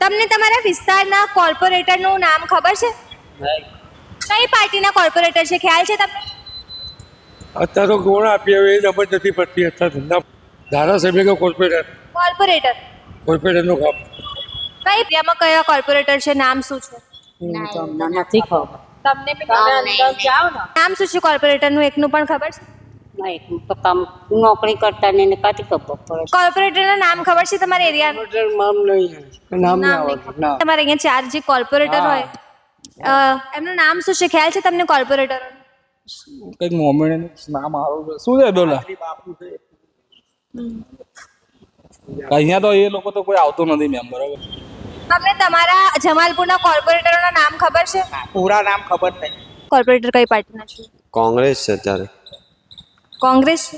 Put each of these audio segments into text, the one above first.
તમને તમારા વિસ્તારના કોર્પોરેટરનું નામ ખબર છે? કઈ પાર્ટીના કોર્પોરેટર છે, ખ્યાલ છે તમને? અત્યારે તો કોણ આપીએ હવે એ સમજ નથી પડતી. અત્યારે ધંધા ધારાસભ્ય કે કોર્પોરેટર કોર્પોરેટરનું કામ કઈ એરિયામાં કયા કોર્પોરેટર છે, નામ શું છે? નથી ખબર. તમને નામ શું છે કોર્પોરેટરનું, એકનું પણ ખબર છે? નહીં તો કામ નોકરી કરતા ને એને કાથી ખબર પડે. કોર્પોરેટરનું નામ ખબર છે તમારા એરિયાનું? નામ નહીં ખબર. તમારે અહીંયા ચાર જે કોર્પોરેટર હોય એમનું નામ શું છે, ખ્યાલ છે તમને કોર્પોરેટર? કંઈક મોમેન્ટ નામ આવું શું છે બોલા અહીંયા તો એ લોકો તો કોઈ આવતું નથી મેમ. બરોબર, તમને તમારા જમાલપુરના કોર્પોરેટરોના નામ ખબર છે? પૂરા નામ ખબર નહીં. કોર્પોરેટર કઈ પાર્ટીના છે? કોંગ્રેસ છે અત્યારે. કોંગ્રેસ છે?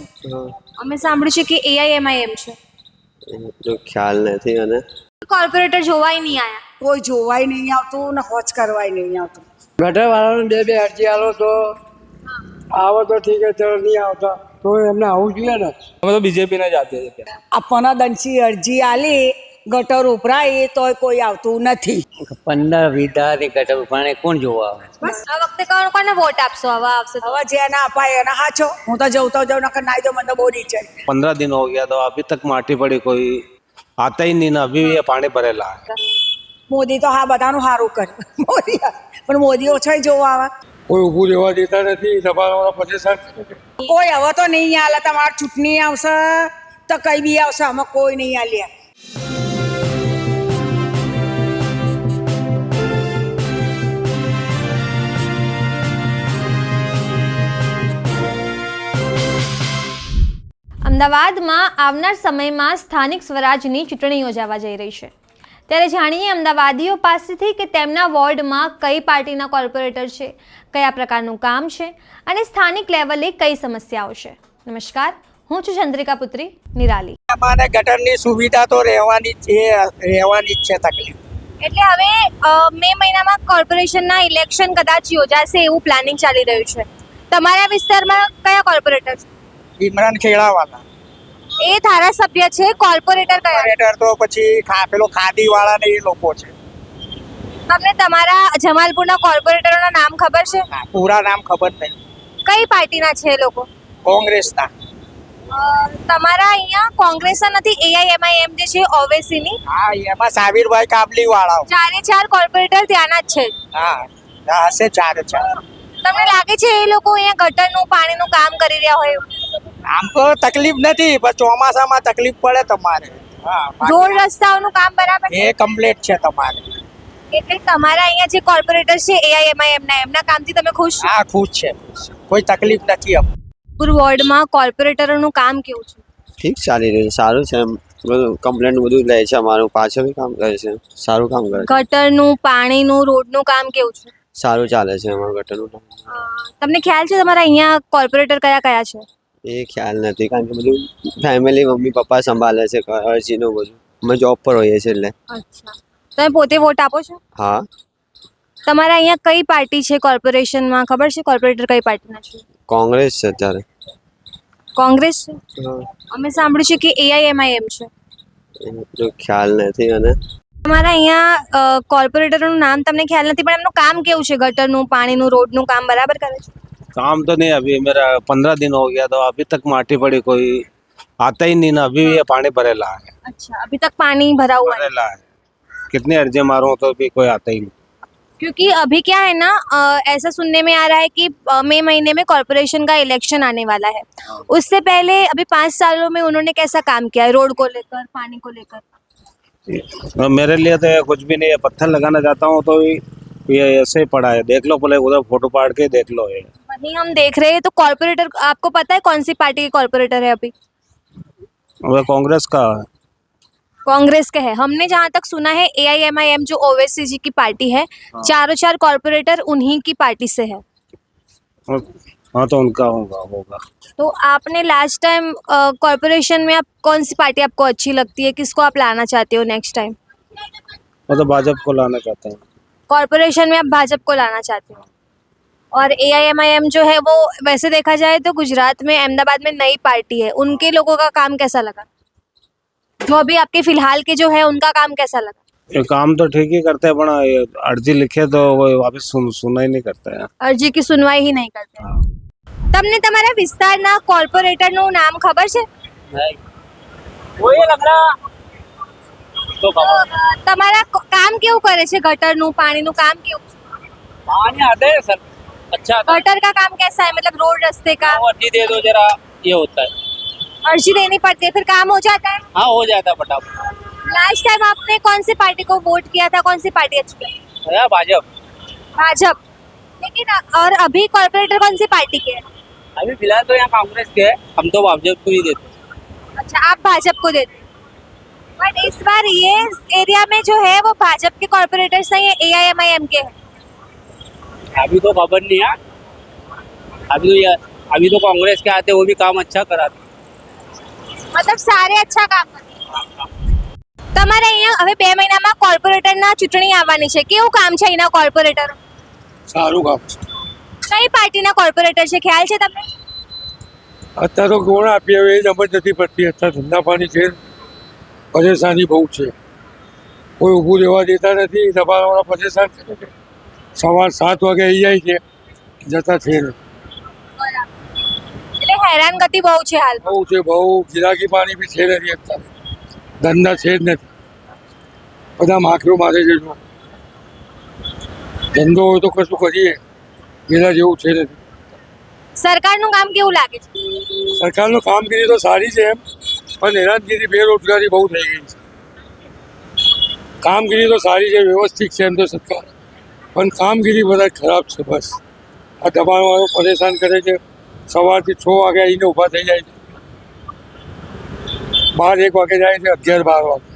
અમે સાંભળ્યું છે કે એઆઈએમઆઈએમ છે. જો ખ્યાલ નથી. અને કોર્પોરેટર જોવાય નહીં આયા. કોઈ જોવાય નહીં આવતું ને હોજ કરવાય નહીં આવતું. ગટર વાળાને બે અરજી આલો તો આવો તો ઠીક છે, ચલો નહીં આવતા તો એમને આવવું જોઈએ ને. અમે તો બીજેપીને જ આપીએ છીએ. આપવાના દંશી અરજી આલી ગટર ઉભરાય તોય કોઈ આવતું નથી. 15-20 ગટર પાણી કોણ જોવા આવે? આ વખતે કોને વોટ આપશો? હવે આવશે તો હવે જેના અપાય એના હાચો. હું તો જવતો જાઉં નકર નાઈ દો, મને તો બહુ નીચે. 15 दिन हो गया तो अभी तक माटी पड़ी, कोई आता ही नहीं ना. अभी भी ये पानी भरेला है. મોદી તો હા બધાનું સારું કરે મોદી, પણ મોદી ઓછા જોવા આવે. કોઈ ઊભું રહેવા દેતા નથી. સભાવાળા પરેશાન કોઈ હવે તો નહીં આલે. તમારે ચૂંટણી આવશે તો કઈ બી આવશે, આમાં કોઈ નહીં આલ્યા. અમદાવાદમાં આવનાર સમયમાં સ્થાનિક સ્વરાજની ચૂંટણી યોજાવા જઈ રહી છે. ત્યારે જાણીએ અમદાવાદીઓ પાસેથી કે તેમના વોર્ડમાં કઈ પાર્ટીના કોર્પોરેટર છે, કયા પ્રકારનું કામ છે અને સ્થાનિક લેવલે કઈ સમસ્યાઓ છે. નમસ્કાર, હું છું ચંદ્રિકા પુત્રી નિરાલી. અમારે ગટરની સુવિધા તો રહેવાની જ છે તકલીફ. એટલે હવે મે મહિનામાં કોર્પોરેશનના ઇલેક્શન કદાચ યોજાશે એવું પ્લાનિંગ ચાલી રહ્યું છે. તમારા વિસ્તારમાં કયા કોર્પોરેટર છે? ઇમરાન ખેડાવાલા. એ ધારાસભ્ય છે. કોર્પોરેટર કયા? કોર્પોરેટર તો પછી પેલો ખાદી વાળા ને એ લોકો છે. તમને તમારા જમાલપુરના કોર્પોરેટરોના નામ ખબર છે? પૂરા નામ ખબર નહીં. કઈ પાર્ટીના છે એ લોકો? કોંગ્રેસના. તમારા અહીંયા કોંગ્રેસના નથી, એઆઈએમઆઈએમ જે છે ઓવેસીની. હા, એમાં સાબિરભાઈ કાબલી વાળા. ચારે ચાર કોર્પોરેટર ત્યાંના જ છે. હા, હશે ચારે ચાર. તમને લાગે છે એ લોકો અહીંયા ગટરનું પાણીનું કામ કરી રહ્યા હોય? આમ તો તકલીફ નથી, પણ ચોમાસામાં તકલીફ પડે તમારે. રોડ રસ્તાઓનું કામ બરાબર એ કમ્પ્લીટ છે તમારે. એટલે તમારા અહીંયા જે કોર્પોરેટર છે એઆઈએમઆઈએમ ના, એમના કામથી તમે ખુશ છો? હા, ખુશ છે. કોઈ તકલીફ નથી. વોર્ડમાં કોર્પોરેટરોનું કામ કેવું છે? ઠીક ચાલી રહ્યું છે, સારું છે. એમ બધું કમ્પ્લેન્ટ બધું લે છે. અમારું પાછળ કામ કરે છે, સારું કામ કરે છે. ગટરનું, પાણીનું, રોડનું કામ કેવું છે? સારું ચાલે છે અમારું ગટરનું કામ. તમને ખ્યાલ છે તમારા અહીંયા કોર્પોરેટર કયા કયા છે? એ ખ્યાલ નથી, કારણ કે બધું ફેમિલી મમ્મી પપ્પા સંભાળે છે અરજીનું બધું. અમે જોબ પર હોઈએ છીએ એટલે. અચ્છા, તમે પોતે વોટ આપો છો? હા. તમારા અહીંયા કઈ પાર્ટી છે કોર્પોરેશનમાં, ખબર છે? કોર્પોરેટર કઈ પાર્ટીના છે? કોંગ્રેસ છે અત્યારે. કોંગ્રેસ છે? અમે સાંભળ્યું છે કે એઆઈએમઆઈએમ છે. જો ખ્યાલ નથી. અને તમારા અહીંયા કોર્પોરેટરનું નામ તમને ખ્યાલ નથી, પણ એમનું કામ કેવું છે? ગટરનું, પાણીનું, રોડનું કામ બરાબર કરે છે? काम तो नहीं. अभी मेरा 15 दिन हो गया तो अभी तक माटी पड़ी, कोई आता ही नहीं ना. अभी भी ये पानी भरेला है. अच्छा, अभी तक पानी भरा हुआ है? भरेला है. कितनी अर्जी मारूं तो भी कोई आता ही नहीं. क्योंकि अभी क्या है ना, ऐसा सुनने में आ रहा है कि मई महीने में कॉर्पोरेशन का इलेक्शन आने वाला है. उससे पहले अभी 5 सालों में उन्होंने कैसा काम किया है रोड को लेकर, पानी को लेकर? मेरे लिए तो कुछ भी नहीं है. पत्थर लगाना चाहता हूँ तो ये ऐसे ही पड़ा है. देख लो, पहले उधर फोटो पाड़ के देख लो. ये वही हम देख रहे हैं. तो कॉर्पोरेटर आपको पता है कौन सी पार्टी के कॉर्पोरेटर है अभी? वह कांग्रेस का है. कांग्रेस का है. हमने जहाँ तक सुना है एआईएमआईएम जो ओवैसी जी की पार्टी है, चारों चार कॉर्पोरेटर उन्हीं की पार्टी से है. हाँ, तो उनका होगा. तो आपने लास्ट टाइम कॉर्पोरेशन में आप कौन सी पार्टी आपको अच्छी लगती है, किसको आप लाना चाहते हो नेक्स्ट टाइम? वो तो भाजपा को लाना चाहते हैं. कॉर्पोरेशन में आप भाजपा को लाना चाहते हो. और एआईएमआईएम जो है वो वैसे देखा जाए तो गुजरात में, अहमदाबाद में नई पार्टी है, उनके लोगों का काम कैसा लगा? जो अभी आपके फिलहाल के जो है उनका काम कैसा लगा? ये काम तो ठीक ही करते हैं, પણ અરજી लिखे तो वो वापस सुनाई नहीं करता है। અરજી की सुनवाई ही नहीं करते। તમને તમારા વિસ્તારના કોર્પોરેટરનું નામ ખબર છે? તમારા કામ કેવું કરે છે? ગટરનું પાણીનું કામ કેવું છે? पानी आता है सर, अच्छा आता गटर का काम कैसा है, मतलब रोड रास्ते का? है। अर्जी दे दो जरा, ये होता है। अर्जी देनी पड़ती है फिर काम हो जाता है? हाँ हो जाता है फटाफट। लास्ट टाइम आपने कौन सी पार्टी को वोट किया था, कौन सी पार्टी अच्छी लगी? है भाजपा। भाजपा। लेकिन और अभी कॉर्पोरेटर कौन सी पार्टी के हैं? अभी फिलहाल तो यहाँ कांग्रेस के है, हम तो भाजपा को ही देते हैं। अच्छा, आप भाजपा को देते हैं। बट इस बार ये एरिया में जो है वो भाजपा के कॉर्पोरेटर्स नहीं है, AIMIM के हैं। अभी तो खबर नहीं है, अभी तो कांग्रेस के आते, वो भी काम अच्छा कराते। मतलब सारे अच्छा काम करते हैं। તમારે અહીંયા હવે 2 મહિનામાં કોર્પોરેટરના ચૂંટણી આવવાની છે, કેવું કામ છે અહીંના કોર્પોરેટર? સારું કામ છે. કઈ પાર્ટીના કોર્પોરેટર છે, ખ્યાલ છે તમને? અત્યારે તો કોણ આપી હવે એ સમજ નથી પડતી. અત્યારે ધંધા પાણી છે, પરેશાની બહુ છે. કોઈ ઊભું રહેવા દેતા નથી, દબાણવાળા પરેશાન કરે છે. સવાર 7 વાગે આવી જાય છે, જતા છે નથી. એટલે હેરાનગતિ બહુ છે હાલ. બહુ છે, બહુ. ગિરાકી પાણી બી છે નથી અત્યારે, ધંધા છે જ નથી. બધા માખીઓ મારે છે. જો ધંધો હોય તો કશું કરીએ, પેલા જેવું છે નથી. સરકારનું કામ કેવું લાગે છે? સરકારનું કામગીરી તો સારી છે એમ, પણ હેરાનગીરી બેરોજગારી બહુ થઈ ગઈ છે. કામગીરી તો સારી છે, વ્યવસ્થિત છે એમ તો સરકાર, પણ કામગીરી બધા ખરાબ છે. બસ આ દબાણવાળો પરેશાન કરે છે. સવારથી 6 વાગે આવીને ઊભા થઈ જાય છે, 12-1 વાગે જાય છે, 11-12 વાગે.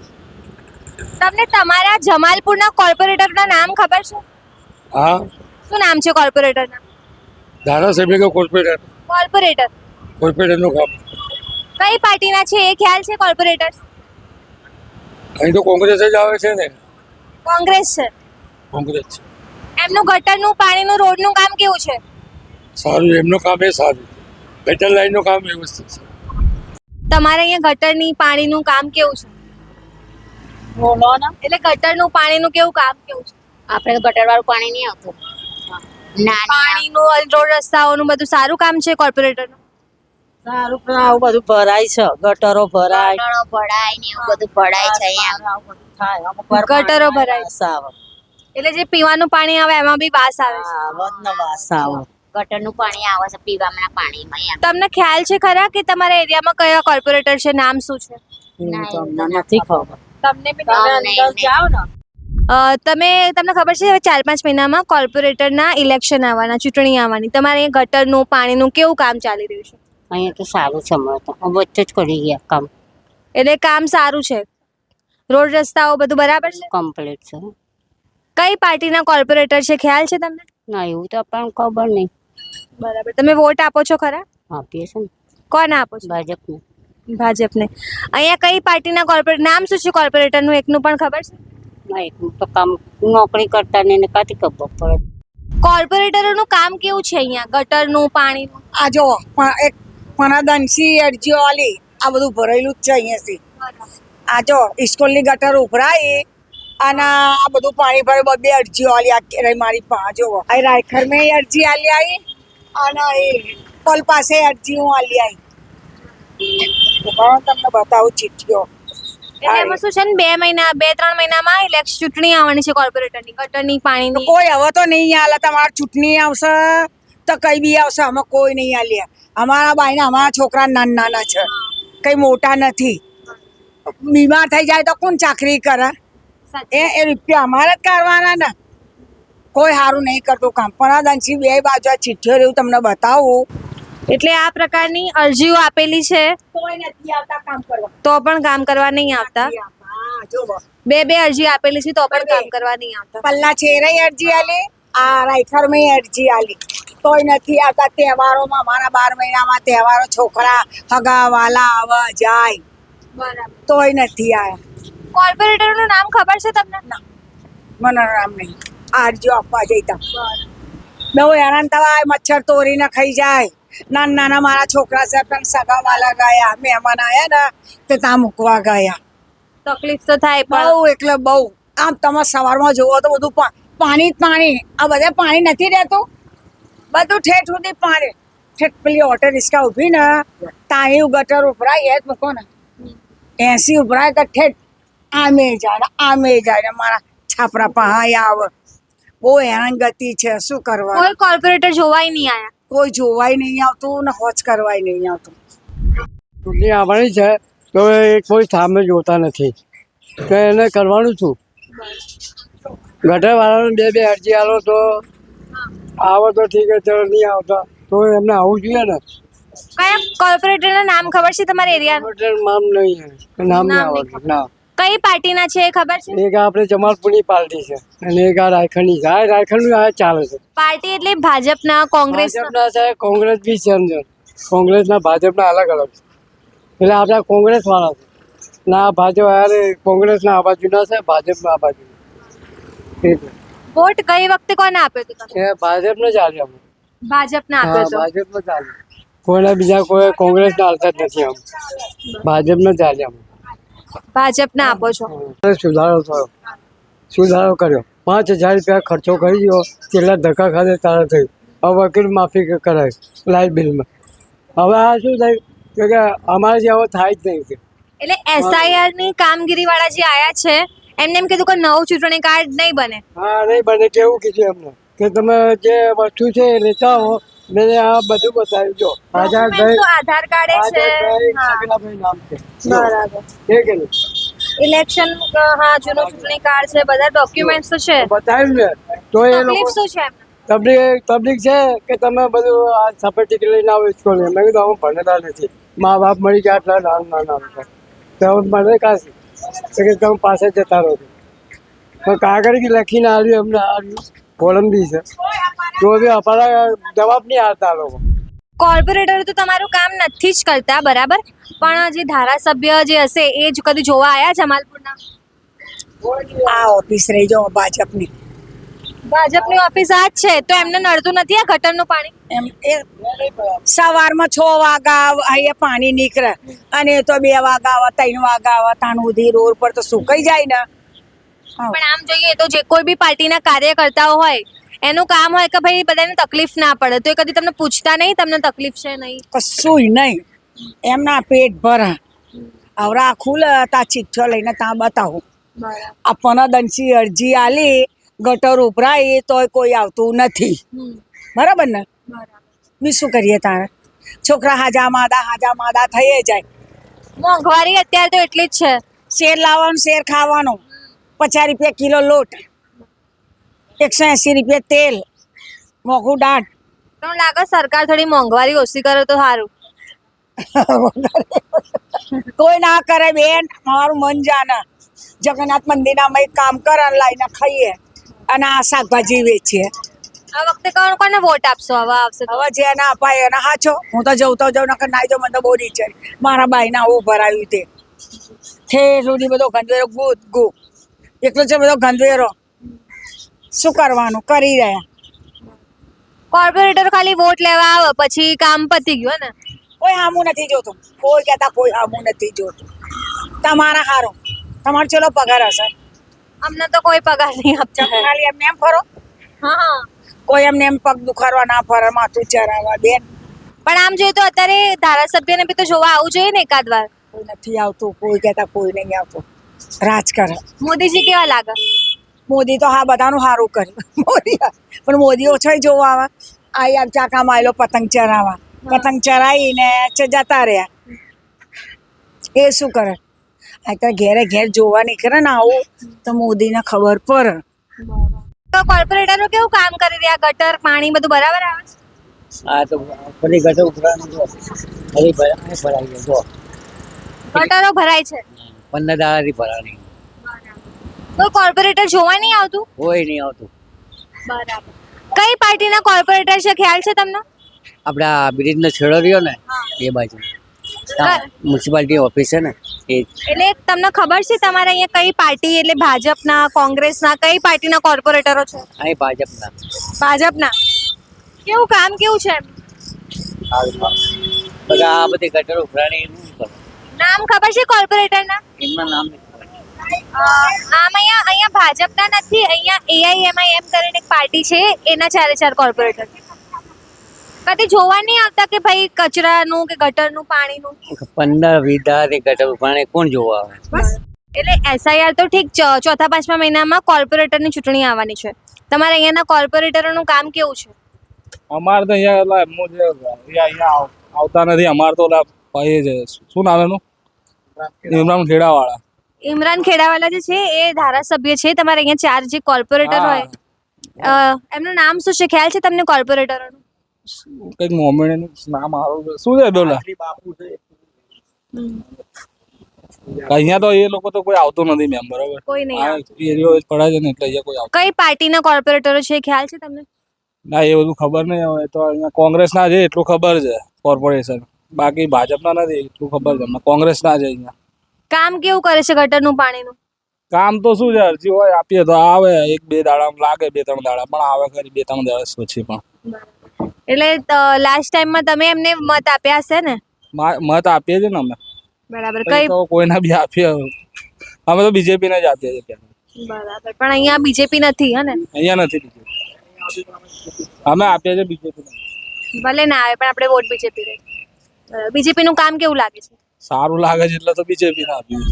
તમને તમારા જમાલપુરના કોર્પોરેટરના નામ ખબર છે? હા, શું નામ છે કોર્પોરેટરના? ધારાસભ્ય કે કોર્પોરેટર કોર્પોરેટરનું કામ. કઈ પાર્ટીના છે એ ખ્યાલ છે કોર્પોરેટર? અહીં તો કોંગ્રેસ જ આવે છે ને. કોંગ્રેસ છે. કોંગ્રેસ છે. એમનું ગટરનું પાણીનું રોડનું કામ કેવું છે? સારું, એમનું કામ એ સારું. ગટર લાઈનનું કામ વ્યવસ્થિત છે. તમારે અહીંયા ગટરની પાણીનું કામ કેવું છે? બોલો ને, એટલે ગટરનું પાણીનું કેવું કામ કેવું છે? આપણે તો ગટર વાળું પાણી નહીં આવતું. ના પાણીનું રોડ રસ્તાઓનું બધું સારું કામ છે કોર્પોરેટરનું? સારું, પણ આવું બધું ભરાય છે, ગટરો ભરાય, ભરાય ને એવું બધું ભરાય છે અહીંયા. ગટરો ભરાય છે. આવે, એટલે જે પીવાનું પાણી આવે એમાં બી વાસ આવે છે. વધનો વાસ આવે. ગટરનું પાણી આવે છે પીવાના પાણીમાં એમ. તમને ખ્યાલ છે ખરા કે તમારા એરિયામાં કયા કોર્પોરેટર છે, નામ શું છે? તમને નથી ખબર. તમને બી અંદર જાઓ ને, તમને ખબર છે હવે 4-5 મહિનામાં કોર્પોરેટરના ઇલેક્શન આવવાના, ચૂંટણી આવવાની. તમારે અહીંયા ગટરનું પાણીનું કેવું કામ ચાલી રહ્યું છે? અહીંયા તો સારું છે, અમારે તો વચ્ચે જ કરી ગયા કામ. એટલે કામ સારું છે, રોડ રસ્તાઓ બધું બરાબર છે? કમ્પ્લીટ છે. કઈ પાર્ટીના કોર્પોરેટર છે, ખ્યાલ છે તમને? ના, એવું તો આપણને ખબર નહીં. બરાબર. તમે વોટ આપો છો ખરા? આપીએ છે ને કોને આપો છો? ભાજપને. ભાજપને. અહીંયા કઈ પાર્ટીના કોર્પોરેટર, નામ શું છે કોર્પોરેટરનું એકનું પણ ખબર છે? ના, એકનું તો કામ નોકરી કરતા ને એને કાથી ખબર પડે. કોર્પોરેટરોનું કામ કેવું છે અહીંયા, ગટરનું પાણીનું? આ જો એક પનાદંશી અરજીઓ આલી, આ બધું ભરેલું જ છે અહીંયાથી. આ જો સ્કૂલની ગટર ઉભરાઈ અને આ બધું પાણી ભરે, 2 અરજીઓ આલી. આ મારી પાસે જો આ રાયખર મેં અરજી આલી આવી અને એ પોલ પાસે અરજી હું આલી આવી. તમને બતાવું ચિઠ્ઠીઓ. એટલે એમાં શું છે ને 2 મહિના 2-3 મહિનામાં ઇલેક્શન ચૂંટણી આવવાની છે કોર્પોરેટરની, ગટરની પાણીની. કોઈ હવે તો નહીં આલે. તમારે ચૂંટણી આવશે તો કઈ બી આવશે, અમે કોઈ નહીં આલીએ. અમારા બાઈના અમારા છોકરા નાના છે, કઈ મોટા નથી. બીમાર થઈ જાય તો કોણ ચાકરી કરે? એ રૂપિયા અમારે જ કરવાના ને. કોઈ સારું નહીં કરતું કામ. પનાદંશી 2 બાજુ આ ચિઠ્ઠીઓ રહ્યું તમને બતાવું. એટલે આ પ્રકારની અરજીઓ આપેલી છે, કોઈ નથી આવતા કામ કરવા. તો પણ કામ કરવા નહીં આવતા. હા, જો 2 અરજી આપેલી છે તો પણ કામ કરવા નહીં આવતા. પલ્લા છેરે અરજી આલી, આ રાયખર મેં અરજી આલી, તોય નથી આવતા. તહેવારોમાં અમારા 12 મહિનામાં તહેવારો, છોકરા હગા વાલા આવે જાય, બરાબર. તોય નથી આવ્યા. કોર્પોરેટરનું નામ ખબર છે તમને? મને નામ નહીં. આ અરજીઓ આપવા જઈતા બહુ હેરાન થવાય, મચ્છર તોડીને ખાઈ જાય. નાના મારા છોકરા છે પણ સગા વાલા ગયા, મહેમાન આવ્યા ને તે ત્યાં મૂકવા ગયા. તકલીફ તો થાય પણ બહુ એટલે બહુ. આમ તમે સવારમાં જોવો તો બધું પાણી જ પાણી. આ બધા પાણી નથી રહેતું, બધું ઠેઠ સુધી પાણી. ઠેઠ પેલી ઓટો રિક્ષા ઊભી ને તાહી ગટર ઉભરાય એ જ મૂકો ને 80 ઉભરાય તો ઠેઠ આમે જાય ને મારા છાપરા પહાય આવે. બહુ હેરાનગતિ છે, શું કરવા. કોઈ કોર્પોરેટર જોવાય નહીં આયા. કોઈ જોવાય નહીં આવતું ને હોજ કરવાય નહીં આવતું. ચૂંટણી આવવાની છે તો એ કોઈ સામે જોતા નથી તો એને કરવાનું શું? ગટરવાળાને બે અરજી આલો તો આવો તો ઠીક છે, નહીં આવતા તો એમને આવવું જોઈએ ને. કયા કોર્પોરેટરના નામ ખબર છે તમારા એરિયાનું? નામ નહીં, નામ નહીં આવડતું. ના, કઈ પાર્ટીના છે એ ખબર છે? એક આપણે જમાલપુરની પાર્ટી છે અને એક આ રાયખંડની છે. આ રાયખંડનું આ ચાલે છે. પાર્ટી એટલે ભાજપના, કોંગ્રેસના? ભાજપના છે, કોંગ્રેસ બી છે અંદર. કોંગ્રેસના ભાજપના અલગ અલગ છે. એટલે આપણા કોંગ્રેસ વાળા છે ના ભાજપ અરે કોંગ્રેસના આ બાજુના છે, ભાજપના આ બાજુ. વોટ કઈ વખતે કોને આપ્યો હતો તમે? એ ભાજપને ચાલે અમે. ભાજપને આપ્યો હતો. ભાજપને ચાલે. કોઈને બીજા કોઈ કોંગ્રેસના હાલતા જ નથી. આમ ભાજપને ચાલે અમે. ભાજપને આપો છો? સુધારો કર્યો. 5,000 રૂપિયા ખર્ચો કરી દો, કેટલા ધક્કા ખાતે તારા થયું. હવે વકીલ માફી કરાય લાઇટ બિલમાં. હવે આ શું થયું કે અમારે જે હવે થાય જ નહીં. એટલે SIR ની કામગીરી વાળા જે આયા છે એમને એમ કીધું કે નવું ચૂંટણી કાર્ડ નહીં બને. હા, નહીં બને. કેવું કીધું એમને કે તમે જે વસ્તુ છે એ લેતા હો. મેં આ બધું બતાવ્યું. જો આધાર કાર્ડ છે. નામ છે બરાબર. એ કે નહીં ઇલેક્શન, હા, જૂનું ચૂંટણી કાર્ડ છે, બધા ડોક્યુમેન્ટ્સ તો છે. બતાવ્યું ને તો એ તકલીફ શું છે? તબલીગ છે કે તમે બધું આ સફેદ ટિકિટ લઈને આવો સ્કૂલ. મેં કીધું અમે ભણેલા નથી, મા બાપ મળી ગયા આટલા નાના તો મને કાશી તો કે તમે પાસે જતા રહો. પણ કાગળ બી લખીને આવ્યું એમને આવ્યું કોલમ બી છે તો બી અમારા જવાબ નહીં આવતા લોકો. કોર્પોરેટર તો તમારું કામ નથી જ કરતા, બરાબર, પણ જે ધારાસભ્ય જે હશે એ જ કદી જોવા આયા જમાલપુરના? આ ઓફિસ રહી જાઓ ભાજપની. ભાજપની ઓફિસ આ જ છે તો એમને નડતું નથી આ ગટરનું પાણી? એમ એ સવારમાં 6 વાગ્યા અહીંયા પાણી નીકળે અને એ તો 2 વાગ્યા આવે 3 વાગ્યા આવે તાણ સુધી રોડ પર તો સુકાઈ જાય ને. પણ આમ જોઈએ તો જે કોઈ બી પાર્ટીના કાર્યકર્તાઓ હોય એનું કામ હોય કે ભાઈ બધાને તકલીફ ના પડે, તો એ કદી તમને પૂછતા નહીં તમને તકલીફ છે નહીં? કશું નહીં, એમના પેટ ભરા આવરા ખુલે તા ચિઠ્ઠીઓ લઈને ત્યાં બતાવો. આપણને દંશી અરજી આલી ગટર ઉભરાય તોય કોઈ આવતું નથી. બરાબર ને? બી શું કરીએ તારે? છોકરા હાજા માદા થઈ જાય. મોંઘવારી અત્યારે તો એટલી જ છે. શેર લાવવાનું, શેર ખાવાનું. 50 રૂપિયા કિલો લોટ, 180 રૂપિયા તેલ, મોંઘું દાળ. પણ લાગે સરકાર થોડી મોંઘવારી ઓછી કરે તો સારું. કોઈ ના કરે બેન, મારું મન જાને. જગન્નાથ મંદિરના અમે કામ કરે લાઈને ખાઈએ અને આ શાકભાજી વેચીએ. આ વખતે કોને વોટ આપશો? હવે આવશે હવે જેને અપાય એને હાચો. હું તો જઉં નકર નાઈ જાઉં. મને તો બહુ નીચે મારા બાઈના આવું ભરાયું તે સુધી બધો ગંદવેરો ગુ એટલો છે બધો ગંદવેરો. શું કરવાનું? કરી રહ્યા. કોર્પોરેટર ખાલી વોટ લેવા આવે પછી કામ પતી ગયું ને? કોઈ હામું નથી જોતું. કોઈ કહેતા કોઈ હામું નથી જોતું. તમારા હારો તમારો ચલો પગાર હશે. અમને તો કોઈ પગાર નહીં આપતા. ખાલી એમને એમ ફરો. હા, કોઈ એમને એમ પગ દુખાડવા ના ફરે, માથું ચરાવવા બેન. પણ આમ જોઈએ તો અત્યારે ધારાસભ્યને બી તો જોવા આવવું જોઈએ ને એકાદ વાર. કોઈ નથી આવતું. કોઈ કહેતા કોઈ નહીં આવતું. રાજકારણ. મોદીજી કેવા લાગે? મોદી તો હા બધાનું સારું કર્યું. મોદી પણ મોદી ઓછો જોવા આવે. આ યાર ચાકા માયલો પતંગ ચરાવવા. પતંગ ચરાવીને જતા રહ્યા. એ શું કરે? આ તો ઘેરે ઘેર જોવા નીકળે ને આવું તો મોદીને ખબર પડે. તો કોર્પોરેટરો કેવું કામ કરી રહ્યા? ગટર પાણી બધું બરાબર આવે છે? આ તો બધી ગટર ઉભરાનું જો હરી ભરાઈ ગયો જો ગટરો ભરાય છે 15 દાડાથી ભરાણી. તો કોર્પોરેટર જોવા નહીં આવતું? કોઈ નહીં આવતું. બરાબર. કઈ પાર્ટીના કોર્પોરેટર છે ખ્યાલ છે તમને? આપડા બ્રિજનો છેડો રહ્યો ને એ બાજુ મ્યુનિસિપાલિટી ઓફિસ છે ને એ. એટલે તમને ખબર છે તમારે અહીંયા કઈ પાર્ટી એટલે ભાજપના, કોંગ્રેસના, કઈ પાર્ટીના કોર્પોરેટરો છે? અહીં ભાજપના. ભાજપના. કેવું કામ કેવું છે? બધા આ બધી ગટર ઉભરાણી. નામ ખબર છે કોર્પોરેટરના? એમના નામ નહીં ખબર. આમ અહીંયા ભાજપના નથી, અહીંયા AIMIM કરીને એક પાર્ટી છે, એના 4 કોર્પોરેટર. કદી જોવા નહીં આવતા કે ભાઈ કચરાનું કે ગટરનું પાણીનું? 15-20 ગટર પાણી કોણ જોવા આવે? બસ. એટલે SIR તો ઠીક, ચોથા પાંચમા મહિનામાં કોર્પોરેટરની ચૂંટણી આવવાની છે. તમારે અહીંયાના કોર્પોરેટરોનું કામ કેવું છે? અમારે તો અહીંયા અહીંયા આવતા નથી. અમારે તો એ છે, શું નામ એનું, ઇમરાન ખેડાવાળા. ઇમરાન ખેડાવાલા જે છે એ ધારાસભ્ય છે. તમારે અહીંયા 4 જે કોર્પોરેટર હોય એમનું નામ શું છે, ખ્યાલ છે તમને કોર્પોરેટરોનું? કંઈક મોમેન્ટ નામ સારું શું છે બોલા. અહીંયા તો એ લોકો તો કોઈ આવતો નથી મેમ, બરોબર? કોઈ નહીં આવતું. એરિયો પડે છે ને એટલે અહીંયા કોઈ આવતું. કઈ પાર્ટીના કોર્પોરેટરો છે, ખ્યાલ છે તમને? ના, એ બધું ખબર નહીં હવે. તો અહીંયા કોંગ્રેસના છે એટલું ખબર છે કોર્પોરેશન, બાકી ભાજપના નથી એટલું ખબર છે. અમને કોંગ્રેસના છે અહીંયા. કામ કેવું કરે છે ગટરનું પાણીનું? કામ તો શું છે, અરજી હોય આપીએ તો આવે, 1-2 દાડામાં લાગે, 2-3 દાડા પણ આવે ખરી, 2-3 દિવસ પછી પણ. એટલે લાસ્ટ ટાઈમમાં તમે એમને મત આપ્યા હશે ને? મત આપીએ છીએ ને અમે. બરાબર. કઈ તો કોઈના બી આપીએ, અમે તો બીજેપી ને જ આપીએ છીએ. બરાબર. પણ અહીંયા બીજેપી નથી, હે ને? અહીંયા નથી બીજેપી, અમે આપીએ છીએ બીજેપી. ભલે ના આવે પણ આપણે વોટ બીજેપી દે. બીજેપી નું કામ કેવું લાગે છે? સારું લાગે છે એટલે તો બીજેપી ના આપીએ.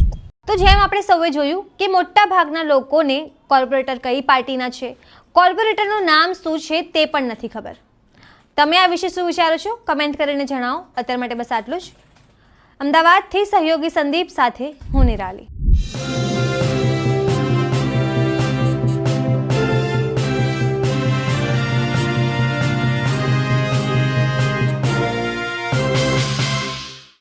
તો જેમ આપણે સૌએ જોયું કે મોટા ભાગના લોકોને કોર્પોરેટર કઈ પાર્ટીના છે, કોર્પોરેટરનું નામ શું છે તે પણ નથી ખબર. તમે આ વિશે શું વિચારો છો? કમેન્ટ કરીને જણાવો. અત્યાર માટે બસ આટલું જ. અમદાવાદથી સહયોગી સંદીપ સાથે હું નિરાલી.